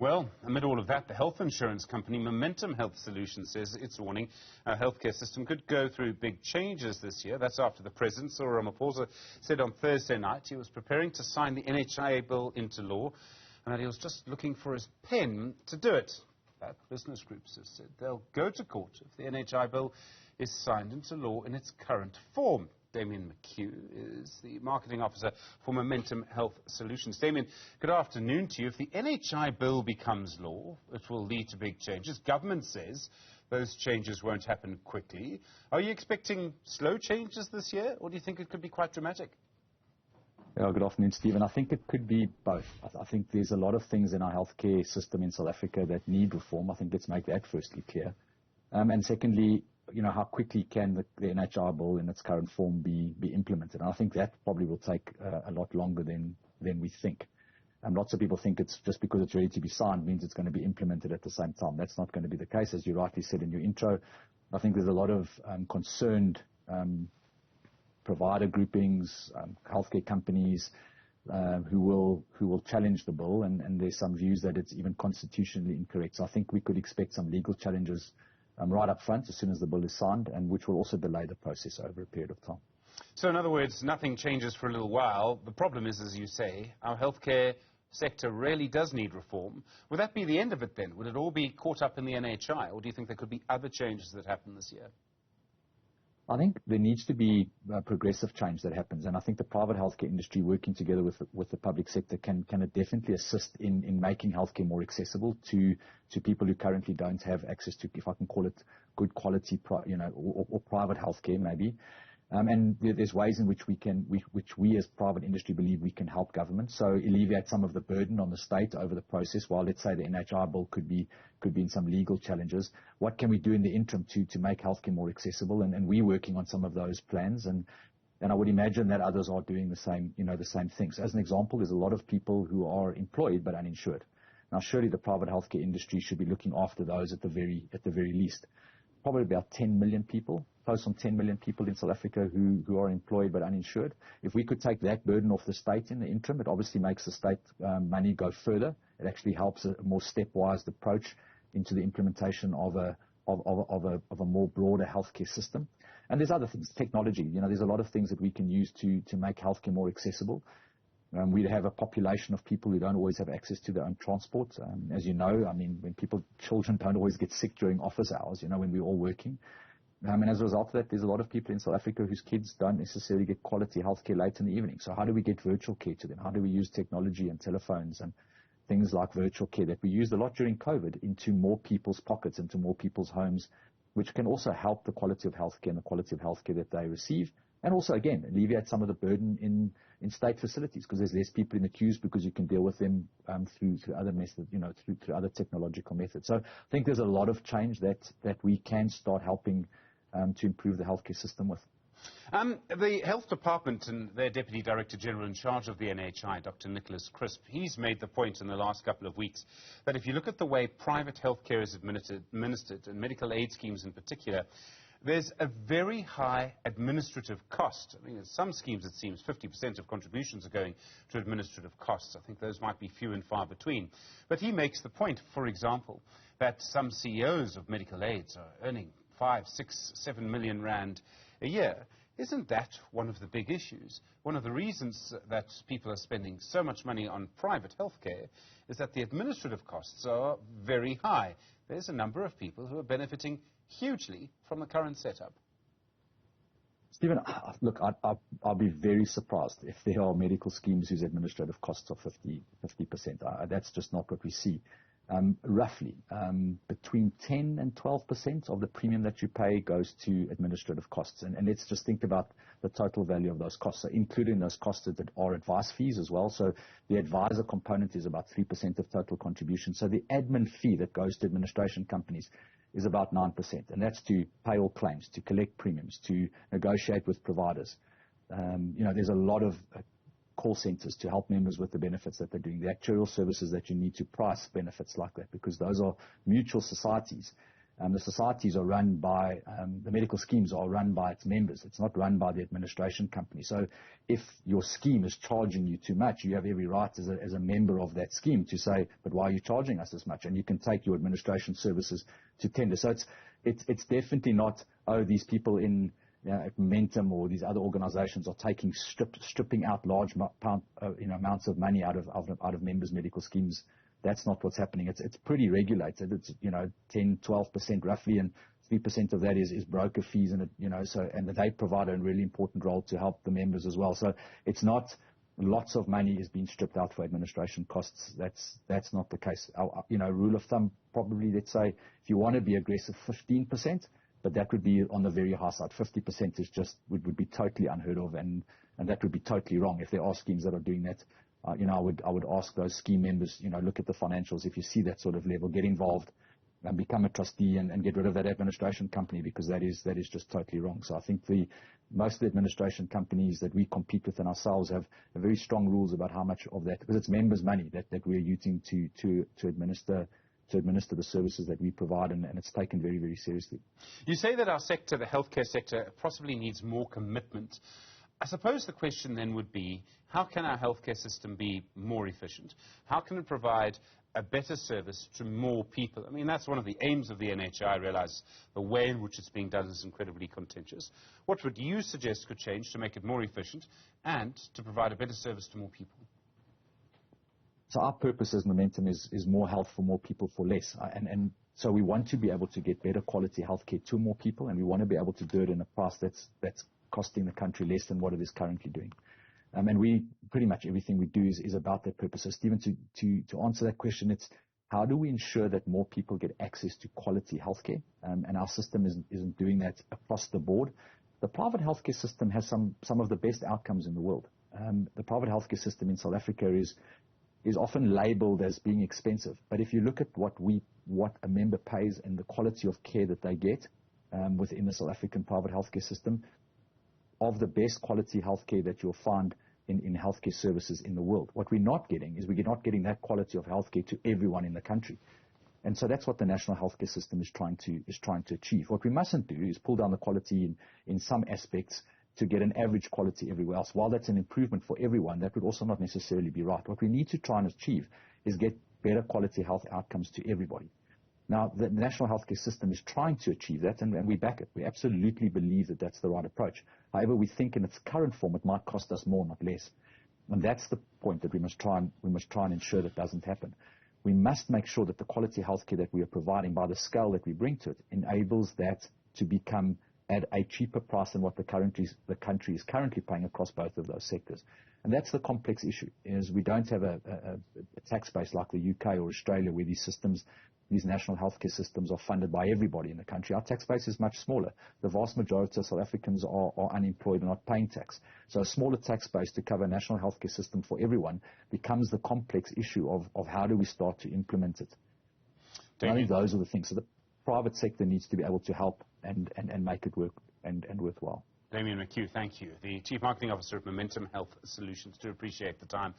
Well, amid all of that, the health insurance company Momentum Health Solutions says it's warning our healthcare system could go through big changes this year. That's after the President, Cyril Ramaphosa, said on Thursday night he was preparing to sign the NHI Bill into law and that he was just looking for his pen to do it. But business groups have said they'll go to court if the NHI Bill is signed into law in its current form. Damian McHugh is the marketing officer for Momentum Health Solutions. Damian, good afternoon to you. If the NHI Bill becomes law, it will lead to big changes. Government says those changes won't happen quickly. Are you expecting slow changes this year, or do you think it could be quite dramatic? Yeah, good afternoon, Stephen. I think it could be both. I think there's a lot of things in our healthcare system in South Africa that need reform. I think let's make that firstly clear. And secondly, how quickly can the NHI Bill in its current form be implemented? And I think that probably will take a lot longer than we think. Lots of people think it's just because it's ready to be signed means it's going to be implemented at the same time. That's not going to be the case. As you rightly said in your intro, I think there's a lot of concerned provider groupings, healthcare companies who will challenge the bill, and there's some views that it's even constitutionally incorrect. So I think we could expect some legal challenges right up front as soon as the bill is signed, and which will also delay the process over a period of time. So in other words, nothing changes for a little while. The problem is, as you say, our healthcare sector really does need reform. Would that be the end of it then? Would it all be caught up in the NHI, or do you think there could be other changes that happen this year? I think there needs to be progressive change that happens, and I think the private healthcare industry working together with the public sector can definitely assist in making healthcare more accessible to people who currently don't have access to, if I can call it, good quality, or private healthcare maybe. And there's ways in which we as private industry believe we can help government. So alleviate some of the burden on the state over the process, while let's say the NHI Bill could be in some legal challenges. What can we do in the interim to make healthcare more accessible? And we're working on some of those plans. And I would imagine that others are doing the same things. As an example, there's a lot of people who are employed but uninsured. Now, surely the private healthcare industry should be looking after those at the very least. Probably about 10 million people, close on 10 million people in South Africa who are employed but uninsured. If we could take that burden off the state in the interim, it obviously makes the state money go further. It actually helps a more stepwise approach into the implementation of a more broader healthcare system. And there's other things, technology. There's a lot of things that we can use to make healthcare more accessible. We have a population of people who don't always have access to their own transport. As you know, when children don't always get sick during office hours, when we're all working. And as a result of that, there's a lot of people in South Africa whose kids don't necessarily get quality healthcare late in the evening. So how do we get virtual care to them? How do we use technology and telephones and things like virtual care that we used a lot during COVID into more people's pockets, into more people's homes, which can also help the quality of healthcare and the quality of healthcare that they receive. And also, again, alleviate some of the burden in state facilities, because there's less people in the queues because you can deal with them through other methods, through other technological methods. So I think there's a lot of change that we can start helping to improve the healthcare system with. The Health Department and their Deputy Director General in charge of the NHI, Dr. Nicholas Crisp, he's made the point in the last couple of weeks that if you look at the way private healthcare is administered, and medical aid schemes in particular, there's a very high administrative cost. In some schemes, it seems 50% of contributions are going to administrative costs. I think those might be few and far between. But he makes the point, for example, that some CEOs of medical aids are earning 5, 6, 7 million rand a year. Isn't that one of the big issues? One of the reasons that people are spending so much money on private healthcare is that the administrative costs are very high. There's a number of people who are benefiting hugely from the current setup. Stephen, look, I'll be very surprised if there are medical schemes whose administrative costs are 50%. That's just not what we see. Roughly, between 10 and 12% of the premium that you pay goes to administrative costs. And let's just think about the total value of those costs, so including those costs that are advice fees as well. So the advisor component is about 3% of total contribution. So the admin fee that goes to administration companies is about 9%. And that's to pay all claims, to collect premiums, to negotiate with providers. There's a lot of call centers to help members with the benefits that they're doing, the actuarial services that you need to price benefits like that, because those are mutual societies. The societies are run by, the medical schemes are run by its members. It's not run by the administration company. So if your scheme is charging you too much, you have every right as a member of that scheme to say, but why are you charging us as much? And you can take your administration services to tender. So it's definitely not, oh, these people in Momentum or these other organizations are stripping out large amounts of money out of members' medical schemes. That's not what's happening. It's pretty regulated. It's 10, 12% roughly, and 3% of that is broker fees, and and they provide a really important role to help the members as well. So it's not lots of money is being stripped out for administration costs. That's not the case. Rule of thumb, probably, let's say, if you want to be aggressive, 15%, but that would be on the very high side. 50% is just would be totally unheard of, and that would be totally wrong. If there are schemes that are doing that, I would ask those scheme members, look at the financials. If you see that sort of level, get involved and become a trustee and get rid of that administration company, because that is just totally wrong. So I think most of the administration companies that we compete with and ourselves have very strong rules about how much of that, because it's members' money that we're using to administer the services that we provide, and it's taken very, very seriously. You say that our sector, the healthcare sector, possibly needs more commitment. I suppose the question then would be, how can our healthcare system be more efficient? How can it provide a better service to more people? I mean, that's one of the aims of the NHI. I realize the way in which it's being done is incredibly contentious. What would you suggest could change to make it more efficient and to provide a better service to more people? So our purpose as Momentum is more health for more people for less. And so we want to be able to get better quality healthcare to more people, and we want to be able to do it in a price that's costing the country less than what it is currently doing. And we pretty much everything we do is about that purpose. So Stephen, to answer that question, it's how do we ensure that more people get access to quality healthcare? And our system isn't doing that across the board. The private healthcare system has some of the best outcomes in the world. The private healthcare system in South Africa is often labeled as being expensive. But if you look at what a member pays and the quality of care that they get within the South African private healthcare system, of the best quality healthcare that you'll find in healthcare services in the world. What we're not getting is we're not getting that quality of healthcare to everyone in the country. And so that's what the national healthcare system is trying to achieve. What we mustn't do is pull down the quality in some aspects to get an average quality everywhere else. While that's an improvement for everyone, that would also not necessarily be right. What we need to try and achieve is get better quality health outcomes to everybody. Now, the national healthcare system is trying to achieve that, and we back it. We absolutely believe that that's the right approach. However, we think in its current form it might cost us more, not less. And that's the point that we must try and ensure that doesn't happen. We must make sure that the quality healthcare that we are providing, by the scale that we bring to it, enables that to become at a cheaper price than what the country is currently paying across both of those sectors. And that's the complex issue, is we don't have a tax base like the UK or Australia, where these national healthcare systems are funded by everybody in the country. Our tax base is much smaller. The vast majority of South Africans are unemployed and not paying tax. So a smaller tax base to cover a national healthcare system for everyone becomes the complex issue of how do we start to implement it. I think those are the things. So the private sector needs to be able to help and make it work and worthwhile. Damian McHugh, thank you. The Chief Marketing Officer of Momentum Health Solutions. Do appreciate the time.